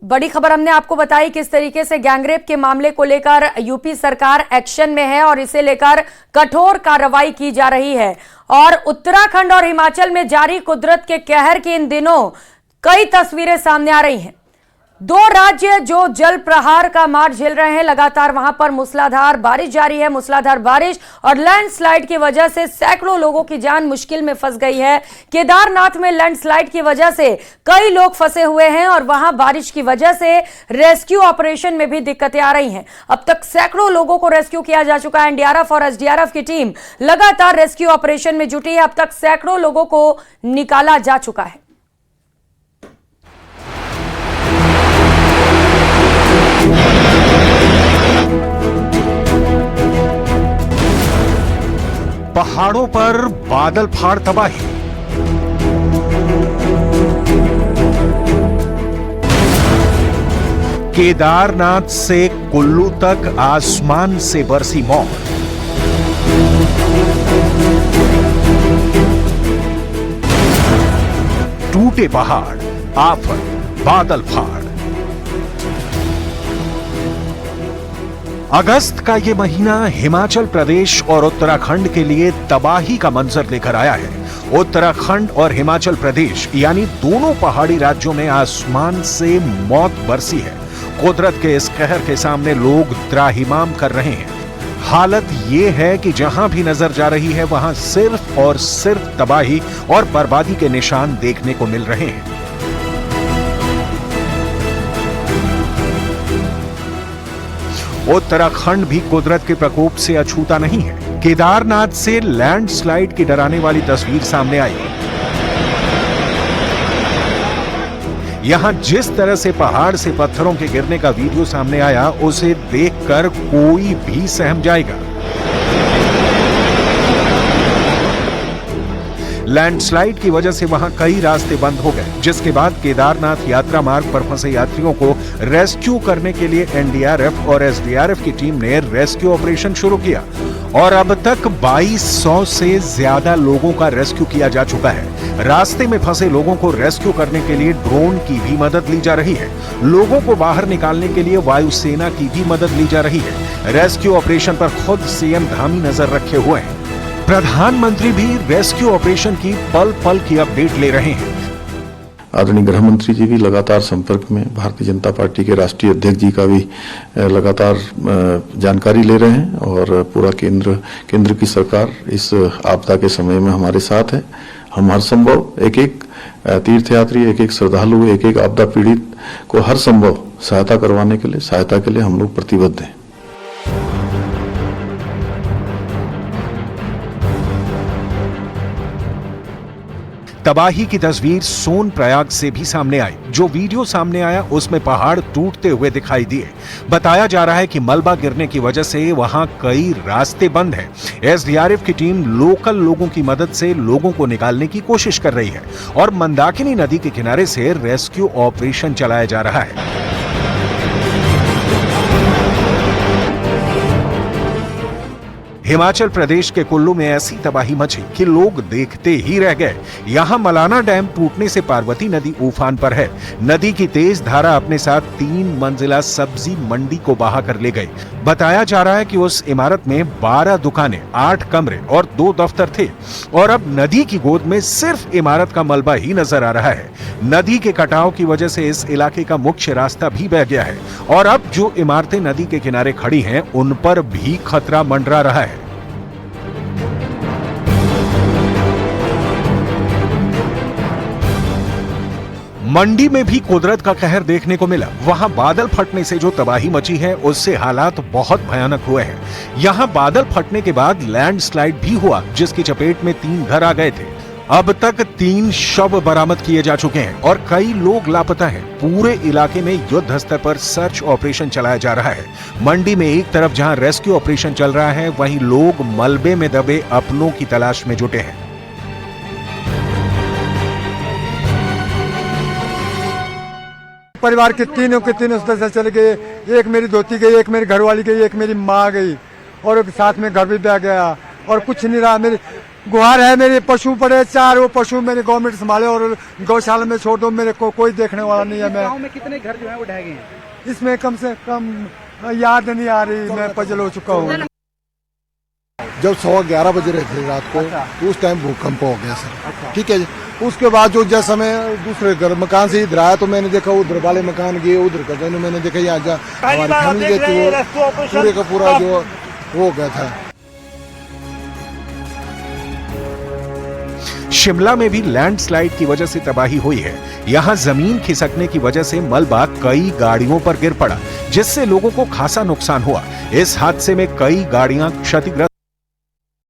बड़ी खबर हमने आपको बताई किस तरीके से गैंगरेप के मामले को लेकर यूपी सरकार एक्शन में है और इसे लेकर कठोर कार्रवाई की जा रही है। और उत्तराखंड और हिमाचल में जारी कुदरत के कहर की इन दिनों कई तस्वीरें सामने आ रही हैं। दो राज्य जो जल प्रहार का मार झेल रहे हैं, लगातार वहां पर मूसलाधार बारिश जारी है। मूसलाधार बारिश और लैंडस्लाइड की वजह से सैकड़ों लोगों की जान मुश्किल में फंस गई है। केदारनाथ में लैंडस्लाइड की वजह से कई लोग फंसे हुए हैं और वहां बारिश की वजह से रेस्क्यू ऑपरेशन में भी दिक्कतें आ रही हैं। अब तक सैकड़ों लोगों को रेस्क्यू किया जा चुका है। एनडीआरएफ और एसडीआरएफ की टीम लगातार रेस्क्यू ऑपरेशन में जुटी है। अब तक सैकड़ों लोगों को निकाला जा चुका है। पहाड़ों पर बादल फाड़ तबाही, केदारनाथ से कुल्लू तक आसमान से बरसी मौत। टूटे पहाड़, आफत, बादल फाड़। अगस्त का ये महीना हिमाचल प्रदेश और उत्तराखंड के लिए तबाही का मंजर लेकर आया है। उत्तराखंड और हिमाचल प्रदेश यानी दोनों पहाड़ी राज्यों में आसमान से मौत बरसी है। कुदरत के इस कहर के सामने लोग त्राहिमाम कर रहे हैं। हालत ये है कि जहां भी नजर जा रही है वहां सिर्फ और सिर्फ तबाही और बर्बादी के निशान देखने को मिल रहे हैं। उत्तराखंड भी कुदरत के प्रकोप से अछूता नहीं है। केदारनाथ से लैंडस्लाइड की डराने वाली तस्वीर सामने आई। यहां जिस तरह से पहाड़ से पत्थरों के गिरने का वीडियो सामने आया, उसे देखकर कोई भी सहम जाएगा। लैंडस्लाइड की वजह से वहां कई रास्ते बंद हो गए, जिसके बाद केदारनाथ यात्रा मार्ग पर फंसे यात्रियों को रेस्क्यू करने के लिए एनडीआरएफ और एसडीआरएफ की टीम ने रेस्क्यू ऑपरेशन शुरू किया और अब तक 2200 से ज्यादा लोगों का रेस्क्यू किया जा चुका है। रास्ते में फंसे लोगों को रेस्क्यू करने के लिए ड्रोन की भी मदद ली जा रही है। लोगों को बाहर निकालने के लिए वायुसेना की भी मदद ली जा रही है। रेस्क्यू ऑपरेशन पर खुद सीएम धामी नजर रखे हुए हैं। प्रधानमंत्री भी रेस्क्यू ऑपरेशन की पल पल की अपडेट ले रहे हैं। आदरणीय गृह मंत्री जी भी लगातार संपर्क में, भारतीय जनता पार्टी के राष्ट्रीय अध्यक्ष जी का भी लगातार जानकारी ले रहे हैं और पूरा केंद्र की सरकार इस आपदा के समय में हमारे साथ है। हम हर संभव एक एक तीर्थयात्री, एक एक श्रद्धालु, एक एक आपदा पीड़ित को हर संभव सहायता के लिए हम लोग प्रतिबद्ध हैं। तबाही की तस्वीर सोनप्रयाग से भी सामने आई। जो वीडियो सामने आया उसमें पहाड़ टूटते हुए दिखाई दिए। बताया जा रहा है कि मलबा गिरने की वजह से वहां कई रास्ते बंद हैं। एसडीआरएफ की टीम लोकल लोगों की मदद से लोगों को निकालने की कोशिश कर रही है और मंदाकिनी नदी के किनारे से रेस्क्यू ऑपरेशन चलाया जा रहा है। हिमाचल प्रदेश के कुल्लू में ऐसी तबाही मची कि लोग देखते ही रह गए। यहाँ मलाना डैम टूटने से पार्वती नदी उफान पर है। नदी की तेज धारा अपने साथ 3 मंजिला सब्जी मंडी को बहा कर ले गई। बताया जा रहा है कि उस इमारत में 12 दुकानें, 8 कमरे और 2 दफ्तर थे और अब नदी की गोद में सिर्फ इमारत का मलबा ही नजर आ रहा है। नदी के कटाव की वजह से इस इलाके का मुख्य रास्ता भी बह गया है और अब जो इमारतें नदी के किनारे खड़ी हैं उन पर भी खतरा मंडरा रहा है। मंडी में भी कुदरत का कहर देखने को मिला। वहां बादल फटने से जो तबाही मची है उससे हालात बहुत भयानक हुए हैं। यहां बादल फटने के बाद लैंडस्लाइड भी हुआ, जिसकी चपेट में 3 घर आ गए थे। अब तक 3 शव बरामद किए जा चुके हैं और कई लोग लापता हैं। पूरे इलाके में युद्ध स्तर पर सर्च ऑपरेशन चलाया जा रहा है। मंडी में एक तरफ जहां रेस्क्यू ऑपरेशन चल रहा है, वहीं लोग मलबे में दबे अपनों की तलाश में जुटे हैं। परिवार के तीनों सदस्य चले गए। एक मेरी धोती गई, एक मेरी घरवाली गई, एक मेरी माँ गई और साथ में घर भी बह गया और कुछ नहीं रहा। मेरी गुहार है, मेरे पशु पड़े 4, वो पशु मेरे गवर्नमेंट संभाले और गौशाला में छोड़ दो, मेरे को कोई देखने वाला नहीं है। मैं गांव में कितने घर जो है वो ढह गए हैं? इसमें कम से कम याद नहीं आ रही, मैं पजल हो चुका हूँ। जब 11:15 बजे रहे थे रात को, तो उस टाइम भूकंप हो गया सर। ठीक है जी। उसके बाद जो जैसा मैं दूसरे घर मकान से इधर आया तो मैंने देखा उधर वाले मकान गए, उधर का मैंने देखा यहाँ हमारी फैमिली थी वो पूरे का पूरा जो हो गया था। शिमला में भी लैंडस्लाइड की वजह से तबाही हुई है। यहां जमीन खिसकने की वजह से मलबा कई गाड़ियों पर गिर पड़ा, जिससे लोगों को खासा नुकसान हुआ। इस हादसे में कई गाड़ियां क्षतिग्रस्त